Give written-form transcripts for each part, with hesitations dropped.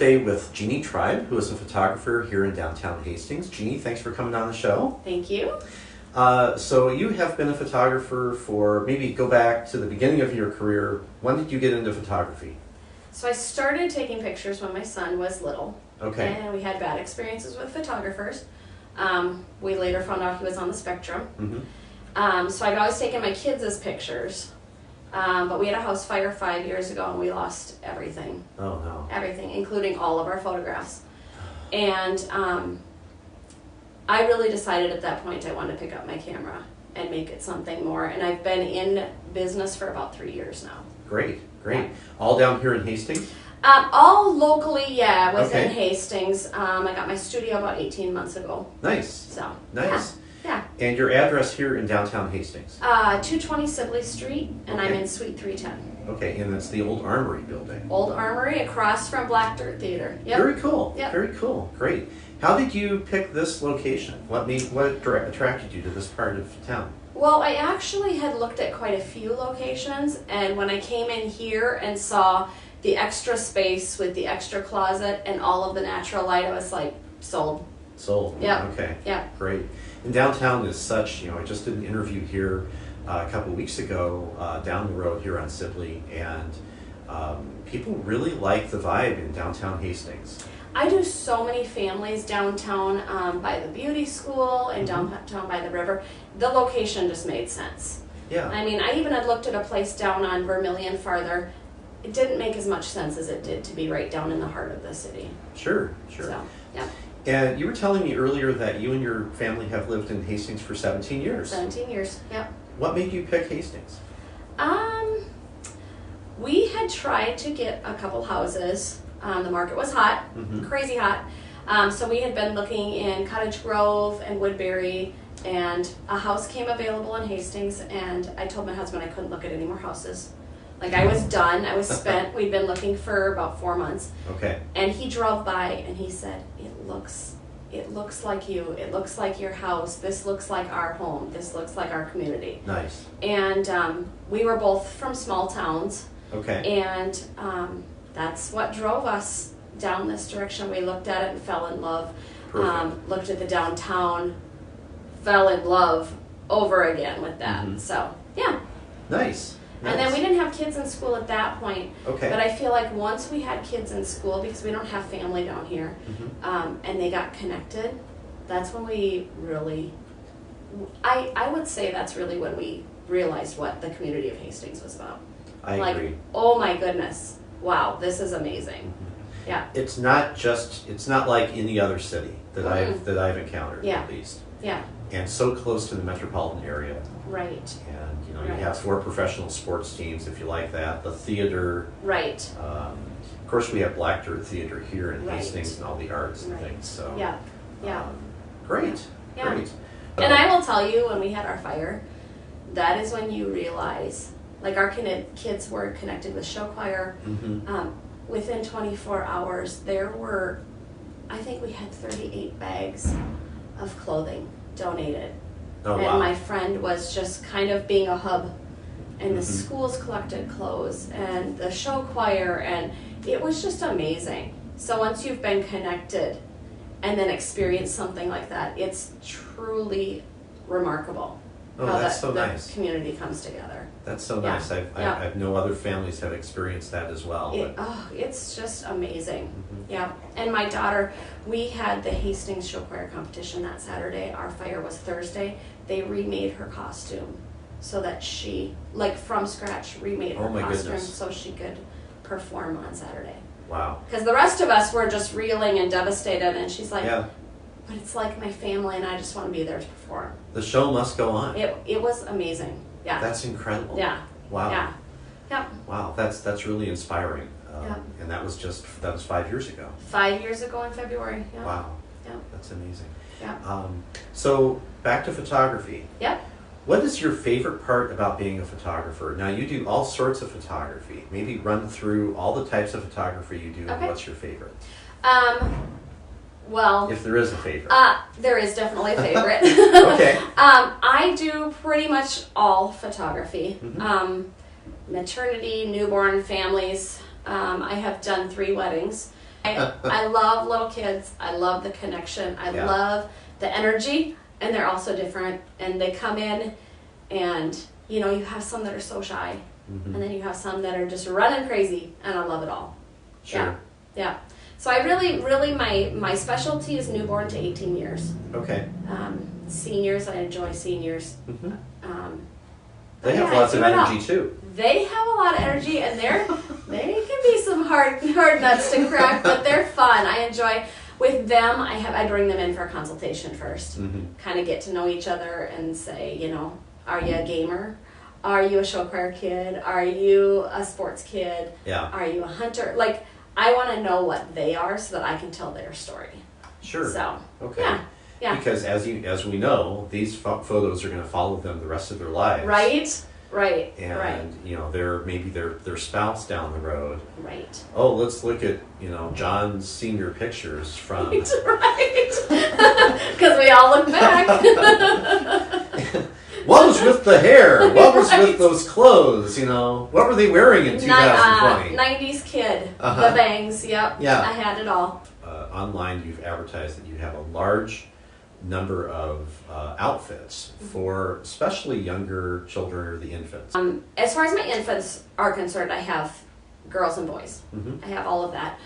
today with Jeannie Tribe, who is a photographer here in downtown Hastings. Jeannie, thanks for coming on the show. Thank you. So you have been a photographer for, maybe go back to the beginning of your career. When did you get into photography? So I started taking pictures when my son was little. Okay. And we had bad experiences with photographers. We later found out he was on the spectrum. Mm-hmm. So I'd always taken my kids as pictures. But we had a house fire 5 years ago and we lost everything. Oh, no. Everything, including all of our photographs. And I really decided at that point I wanted to pick up my camera and make it something more. And I've been in business for about 3 years now. Great, great. Yeah. All down here in Hastings? All locally, yeah, within Okay. Hastings. I got my studio about 18 months ago. Nice. So, Nice. yeah. And your address here in downtown Hastings? 220 Sibley Street, and I'm Okay. in Suite 310. Okay, and that's the old Armory building. Old Armory across from Black Dirt Theater. Yep. Very cool. Yep. Very cool. Great. How did you pick this location? What attracted you to this part of town? Well, I actually had looked at quite a few locations, and when I came in here and saw the extra space with the extra closet and all of the natural light, I was like, sold. Sold. Yeah. Okay. Yeah. Great. And downtown is such, I just did an interview here a couple weeks ago down the road here on Sibley, and people really like the vibe in downtown Hastings. I do so many families downtown by the beauty school and downtown by the river. The location just made sense. Yeah. I mean, I even had looked at a place down on Vermilion farther. It didn't make as much sense as it did to be right down in the heart of the city. Sure, sure. So, yeah. And you were telling me earlier that you and your family have lived in Hastings for 17 years. 17 years, yep. What made you pick Hastings? We had tried to get a couple houses. The market was hot, crazy hot. So we had been looking in Cottage Grove and Woodbury, and a house came available in Hastings, and I told my husband I couldn't look at any more houses. Like, I was done, I was spent. We'd been looking for about 4 months. Okay. And he drove by and he said, it looks like you, it looks like your house, this looks like our home, this looks like our community. Nice. And we were both from small towns. Okay. And that's what drove us down this direction. We looked at it and fell in love. Perfect. Looked at the downtown, fell in love over again with that. So, yeah. Nice. And then we didn't have kids in school at that point. Okay. But I feel like once we had kids in school, because we don't have family down here, and they got connected, that's when we really, I would say that's really when we realized what the community of Hastings was about. I like, agree. Oh my goodness, wow, this is amazing. Yeah. It's not like any other city that I've encountered, Yeah. at least. Yeah. And so close to the metropolitan area. Right. And Right. you have 4 professional sports teams, if you like that. The theater. Right. Of course, we have Black Dirt Theater here in Right. Hastings and all the arts and Right. things. So. Yeah. Yeah. Great. Yeah. Great. And I will tell you, when we had our fire, that is when you realize, like, our kids were connected with show choir. Within 24 hours, there were, I think we had 38 bags of clothing donated. Oh, and wow. my friend was just kind of being a hub. And the schools collected clothes, and the show choir, and it was just amazing. So once you've been connected and then experienced something like that, it's truly remarkable. Oh, how that's so the nice. community comes together. That's so Yeah. nice. I've know other families have experienced that as well. It's just amazing. Yeah. And my daughter, we had the Hastings Show Choir competition that Saturday. Our fire was Thursday. They remade her costume so that she, like, from scratch, remade her Oh my costume goodness. so she could perform on Saturday. Wow. Because the rest of us were just reeling and devastated, and she's like, Yeah. but it's like my family, and I just want to be there to perform. The show must go on. It was amazing. Yeah. That's incredible. Yeah. Wow. Yeah. Yep. Wow. That's really inspiring. Yeah. And that was 5 years ago. 5 years ago in February. Yeah. Wow. Yeah. That's amazing. Yeah. So back to photography. Yep. What is your favorite part about being a photographer? Now, you do all sorts of photography. Maybe run through all the types of photography you do, and Okay. what's your favorite? Well, If there is a favorite. there is definitely a favorite. Okay. I do pretty much all photography. Maternity, newborn, families. I have done 3 weddings. I love little kids. I love the connection. I love the energy, and they're also different. And they come in, and you have some that are so shy, and then you have some that are just running crazy, and I love it all. Sure. Yeah. So I really, my specialty is newborn to 18 years. Okay. Seniors, I enjoy seniors. They have lots of energy too. They have a lot of energy, and they can be some hard nuts to crack, but they're fun. I enjoy with them. I bring them in for a consultation first, kind of get to know each other and say, are you a gamer? Are you a show choir kid? Are you a sports kid? Yeah. Are you a hunter? Like, I want to know what they are so that I can tell their story. Sure. So, okay. Yeah. Because as we know, these photos are going to follow them the rest of their lives. Right. And they're maybe their spouse down the road. Right. Oh, let's look at John's senior pictures from. Right. Because we all look back. What was with the hair? What was with those clothes? What were they wearing in 2020? 90s kid. The bangs. Yep. Yeah. I had it all. Online, you've advertised that you have a large number of outfits for especially younger children or the infants. As far as my infants are concerned, I have girls and boys. I have all of that.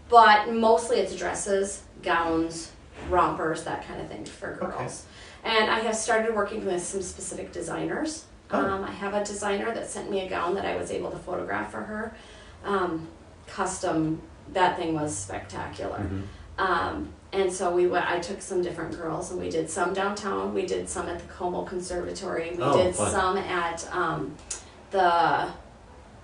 But mostly it's dresses, gowns, rompers, that kind of thing for girls. Okay. And I have started working with some specific designers. I have a designer that sent me a gown that I was able to photograph for her. Custom, that thing was spectacular. And so I took some different girls, and we did some downtown. We did some at the Como Conservatory. We did fun. some at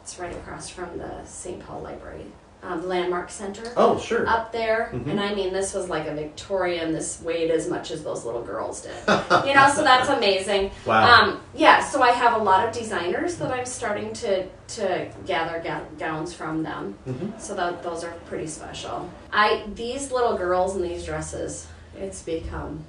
it's right across from the St. Paul Library, the Landmark Center. Oh, sure. Up there. And I mean, this was like a Victorian. This weighed as much as those little girls did. So that's amazing. Wow. So I have a lot of designers that I'm starting to gather gowns from them. So those are pretty special. These little girls in these dresses, it's become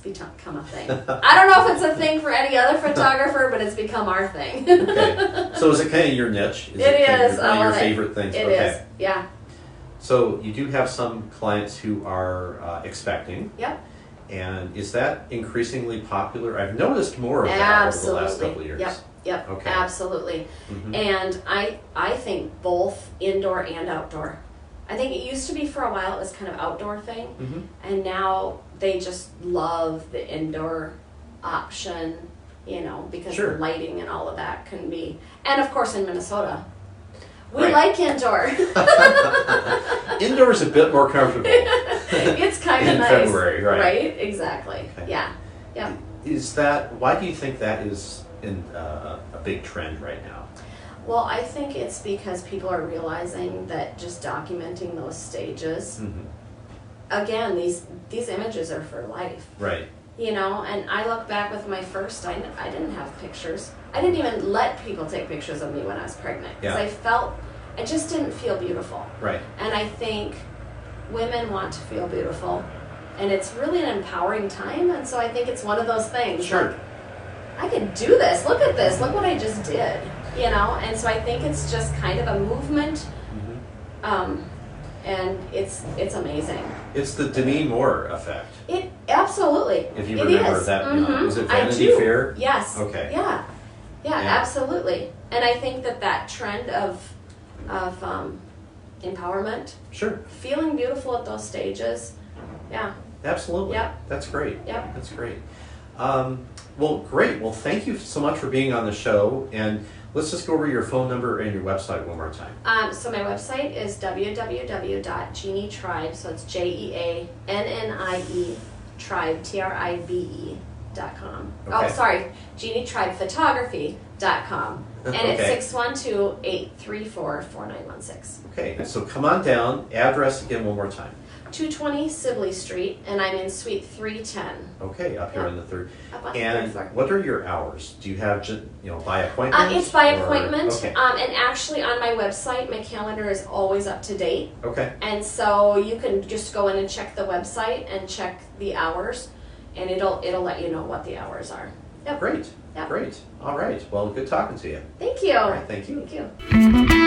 a thing. I don't know if it's a thing for any other photographer, but it's become our thing. Okay. So is it kind of your niche? It is. One of your favorite things? It okay. is. Yeah. So you do have some clients who are expecting. Yep. And is that increasingly popular? I've noticed more of that over the last couple of years. Yep. Okay. Absolutely. And I think both indoor and outdoor. I think it used to be for a while it was kind of outdoor thing, and now they just love the indoor option, because the lighting and all of that can be. And of course in Minnesota, we like indoor. Indoor is a bit more comfortable. It's kind of in nice. February, right? Right, exactly. Okay. Yeah. Why do you think that is a big trend right now? Well, I think it's because people are realizing that just documenting those stages, again, these images are for life. Right. And I look back with my first, I didn't have pictures. I didn't even let people take pictures of me when I was pregnant. Because I just didn't feel beautiful. Right. And I think women want to feel beautiful. And it's really an empowering time. And so I think it's one of those things. Sure. Like, I could do this. Look at this. Look what I just did. And so I think it's just kind of a movement, and it's amazing. It's the Demi Moore effect. It absolutely. If you remember that, is it Vanity Fair? Yes. Okay. Yeah, absolutely. And I think that trend of empowerment, sure, feeling beautiful at those stages, yeah. Absolutely. Yep. That's great. Yep. That's great. Well, great. Well, thank you so much for being on the show. And let's just go over your phone number and your website one more time. So my website is www.Jeannie Tribe, so it's Jeannie Tribe, TRIBE.com. Okay. Oh, sorry, JeannieTribePhotography.com. And it's 612-834-4916. Okay, so come on down. Address again one more time. 220 Sibley Street, and I'm in Suite 310. Okay, up here on the third. Up on the and third floor. What are your hours? Do you have, by appointment? It's by appointment. Okay. And actually on my website, my calendar is always up to date. Okay. And so you can just go in and check the website and check the hours, and it'll let you know what the hours are. Yep. Great. Yep. Great. All right. Well, good talking to you. Thank you. All right, thank you. Thank you.